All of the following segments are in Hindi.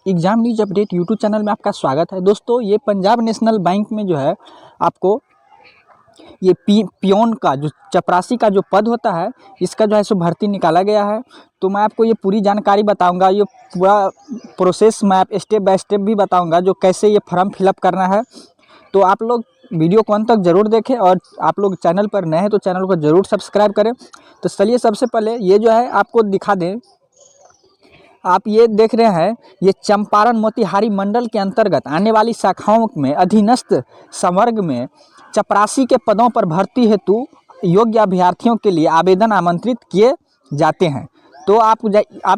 Exam news update YouTube channel में आपका स्वागत है। दोस्तों, ये पंजाब नेशनल बैंक में जो है आपको ये पियोन का जो चपरासी का जो पद होता है, इसका जो है सो भर्ती निकाला गया है। तो मैं आपको ये पूरी जानकारी बताऊंगा, ये पूरा प्रोसेस मैं आप स्टेप बाय स्टेप भी बताऊंगा जो कैसे ये फॉर्म फिलअप करना है। तो आप लोग वीडियो को अंत तक ज़रूर देखें और आप लोग चैनल पर नए हैं तो चैनल को ज़रूर सब्सक्राइब करें। तो चलिए सबसे पहले ये जो है आपको दिखा दें। आप ये देख रहे हैं, ये चंपारण मोतिहारी मंडल के अंतर्गत आने वाली शाखाओं में अधीनस्थ संवर्ग में चपरासी के पदों पर भर्ती हेतु योग्य अभ्यर्थियों के लिए आवेदन आमंत्रित किए जाते हैं। तो आप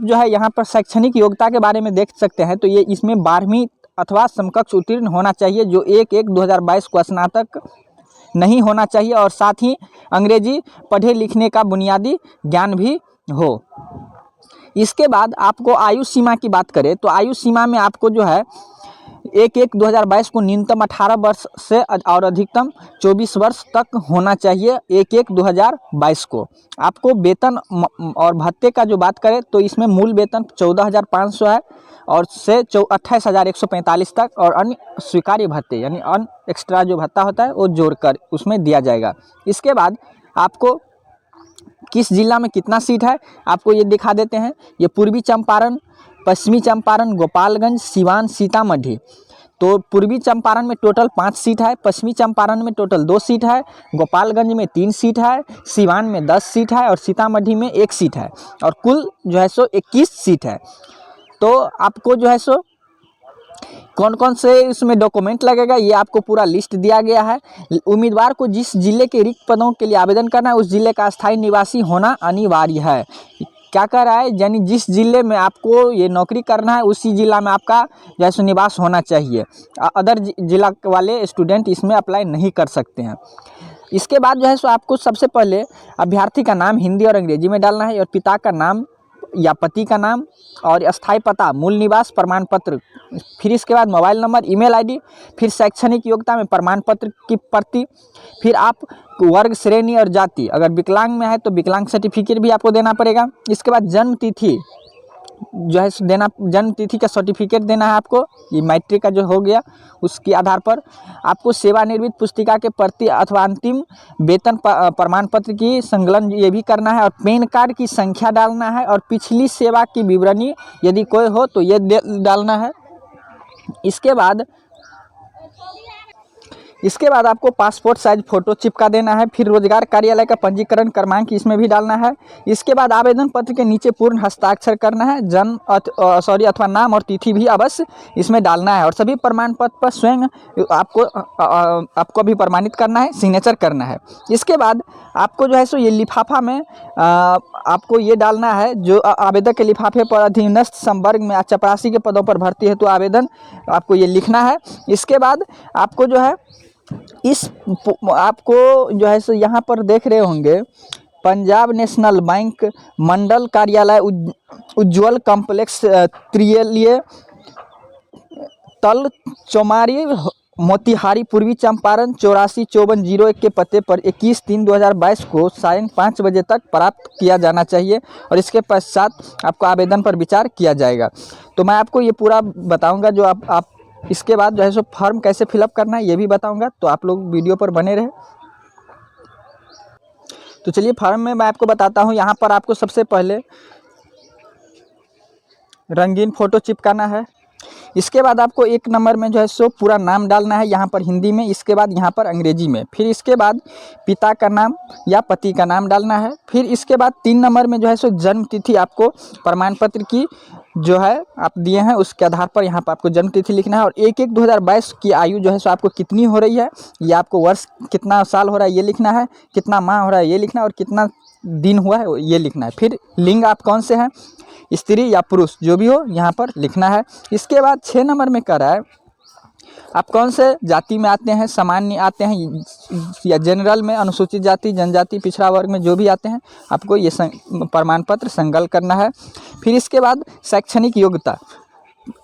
जो है यहाँ पर शैक्षणिक योग्यता के बारे में देख सकते हैं। तो ये इसमें 12वीं अथवा समकक्ष उत्तीर्ण होना चाहिए, जो 1/1/2022 को स्नातक नहीं होना चाहिए, और साथ ही अंग्रेजी पढ़े लिखने का बुनियादी ज्ञान भी हो। इसके बाद आपको आयु सीमा की बात करें तो आयु सीमा में आपको जो है 1/1/2022 को न्यूनतम 18 वर्ष से और अधिकतम 24 वर्ष तक होना चाहिए। 1/1/2022 को आपको वेतन और भत्ते का जो बात करें तो इसमें मूल वेतन 14,500 है और से 28,145 तक, और अन्य स्वीकार्य भत्ते यानी अन्य एक्स्ट्रा जो भत्ता होता है वो जोड़कर उसमें दिया जाएगा। इसके बाद आपको किस जिला में कितना सीट है आपको ये दिखा देते हैं। ये पूर्वी चंपारण, पश्चिमी चंपारण, गोपालगंज, सिवान, सीतामढ़ी। तो पूर्वी चंपारण में टोटल 5 सीट है, पश्चिमी चंपारण में टोटल 2 सीट है, गोपालगंज में 3 सीट है, सिवान में 10 सीट है और सीतामढ़ी में 1 सीट है, और कुल जो है सो 21 सीट है। तो आपको जो है सो कौन कौन से इसमें डॉक्यूमेंट लगेगा ये आपको पूरा लिस्ट दिया गया है। उम्मीदवार को जिस जिले के रिक्त पदों के लिए आवेदन करना है उस जिले का स्थायी निवासी होना अनिवार्य है। क्या कह रहा है, यानी जिस जिले में आपको ये नौकरी करना है उसी जिला में आपका जैसे निवास होना चाहिए। अदर जिला वाले स्टूडेंट इसमें अप्लाई नहीं कर सकते हैं। इसके बाद जो है सो आपको सबसे पहले अभ्यर्थी का नाम हिंदी और अंग्रेजी में डालना है, और पिता का नाम या पति का नाम, और अस्थायी पता, मूल निवास प्रमाण पत्र, फिर इसके बाद मोबाइल नंबर, ईमेल आईडी, फिर शैक्षणिक योग्यता में प्रमाण पत्र की प्रति, फिर आप वर्ग, श्रेणी और जाति, अगर विकलांग में है तो विकलांग सर्टिफिकेट भी आपको देना पड़ेगा। इसके बाद जन्म तिथि जो है देना, जन्म तिथि का सर्टिफिकेट देना है आपको, ये मैट्रिक का जो हो गया उसके आधार पर। आपको सेवानिवृत्त पुस्तिका के प्रति अथवा अंतिम वेतन प्रमाण पत्र की संकलन ये भी करना है, और पैन कार्ड की संख्या डालना है, और पिछली सेवा की विवरणी यदि कोई हो तो ये डालना है। इसके बाद आपको पासपोर्ट साइज फ़ोटो चिपका देना है, फिर रोजगार कार्यालय का पंजीकरण क्रमांक इसमें भी डालना है। इसके बाद आवेदन पत्र के नीचे पूर्ण हस्ताक्षर करना है, जन्म अथवा नाम और तिथि भी अवश्य इसमें डालना है, और सभी प्रमाण पत्र पर स्वयं आपको भी प्रमाणित करना है, सिग्नेचर करना है। इसके बाद आपको जो है सो ये लिफाफा में आपको ये डालना है, जो आवेदक के लिफाफे पर अधीनस्थ संवर्ग में चपरासी के पदों पर भर्ती है तो आवेदन आपको ये लिखना है। इसके बाद आपको जो है आपको जो है सो यहाँ पर देख रहे होंगे पंजाब नेशनल बैंक मंडल कार्यालय उज्ज्वल कॉम्प्लेक्स त्रियलीय तल चौमारी मोतिहारी पूर्वी चंपारण 845401 के पते पर 21/3/2022 को सायं 5 बजे तक प्राप्त किया जाना चाहिए, और इसके पश्चात आपको आवेदन पर विचार किया जाएगा। तो मैं आपको ये पूरा बताऊंगा, जो आप इसके बाद जो है सो फॉर्म कैसे फिलअप करना है ये भी बताऊंगा, तो आप लोग वीडियो पर बने रहे। तो चलिए फॉर्म में मैं आपको बताता हूँ। यहाँ पर आपको सबसे पहले रंगीन फ़ोटो चिपकाना है। इसके बाद आपको 1 नंबर में जो है सो पूरा नाम डालना है, यहाँ पर हिंदी में, इसके बाद यहाँ पर अंग्रेजी में, फिर इसके बाद पिता का नाम या पति का नाम डालना है। फिर इसके बाद 3 नंबर में जो है सो जन्म तिथि आपको प्रमाण पत्र की जो है आप दिए हैं उसके आधार पर यहाँ पर आपको जन्म तिथि लिखना है, और 1/1/2022 की आयु जो है सो आपको कितनी हो रही है, ये आपको वर्ष कितना साल हो रहा है ये लिखना है, कितना माह हो रहा है ये लिखना है, और कितना दिन हुआ है ये लिखना है। फिर लिंग आप कौन से हैं, स्त्री या पुरुष जो भी हो यहाँ पर लिखना है। इसके बाद 6 नंबर में कह रहा है आप कौन से जाति में आते हैं, सामान्य आते हैं या जनरल में, अनुसूचित जाति, जनजाति, पिछड़ा वर्ग में जो भी आते हैं आपको ये प्रमाण पत्र संकलन करना है। फिर इसके बाद शैक्षणिक योग्यता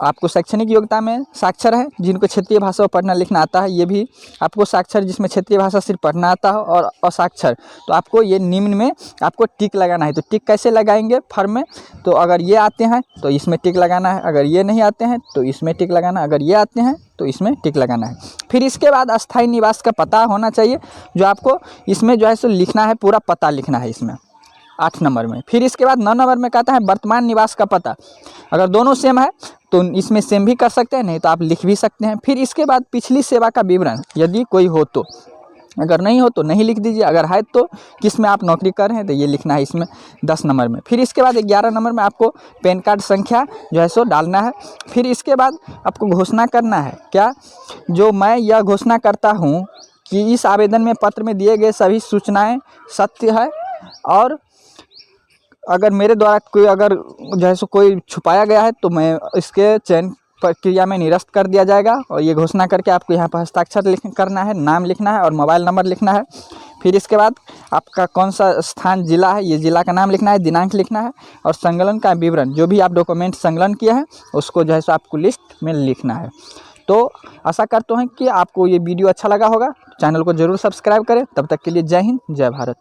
आपको शैक्षणिक योग्यता में साक्षर है, जिनको क्षेत्रीय भाषा पढ़ना लिखना आता है, ये भी आपको साक्षर जिसमें क्षेत्रीय भाषा सिर्फ पढ़ना आता है, और असाक्षर तो आपको ये निम्न में आपको टिक लगाना है। तो टिक कैसे लगाएंगे फॉर्म में, तो अगर ये आते हैं तो इसमें टिक लगाना है, अगर ये नहीं आते हैं तो इसमें टिक लगाना है, अगर ये आते हैं तो इसमें टिक लगाना है। फिर इसके बाद अस्थायी निवास का पता होना चाहिए, जो आपको इसमें जो है सो लिखना है, पूरा पता लिखना है इसमें 8 नंबर में। फिर इसके बाद 9 नंबर में कहता है वर्तमान निवास का पता। अगर दोनों सेम है तो इसमें सेम भी कर सकते हैं, नहीं तो आप लिख भी सकते हैं। फिर इसके बाद पिछली सेवा का विवरण यदि कोई हो तो, अगर नहीं हो तो नहीं लिख दीजिए, अगर है तो किस में आप नौकरी कर रहे हैं तो ये लिखना है इसमें 10 नंबर में। फिर इसके बाद 11 नंबर में आपको पैन कार्ड संख्या जो है सो डालना है। फिर इसके बाद आपको घोषणा करना है, क्या, जो मैं यह घोषणा करता हूँ कि इस आवेदन में पत्र में दिए गए सभी सूचनाएँ सत्य है, और अगर मेरे द्वारा कोई अगर जो है सो कोई छुपाया गया है तो मैं इसके चयन प्रक्रिया में निरस्त कर दिया जाएगा। और ये घोषणा करके आपको यहाँ पर हस्ताक्षर करना है, नाम लिखना है और मोबाइल नंबर लिखना है। फिर इसके बाद आपका कौन सा स्थान जिला है, ये जिला का नाम लिखना है, दिनांक लिखना है, और संकलन का विवरण, जो भी आप डॉक्यूमेंट संकलन किए हैं उसको जो है सो आपको लिस्ट में लिखना है। तो आशा करता हूँ कि आपको ये वीडियो अच्छा लगा होगा। चैनल को जरूर सब्सक्राइब करें। तब तक के लिए जय हिंद, जय भारत।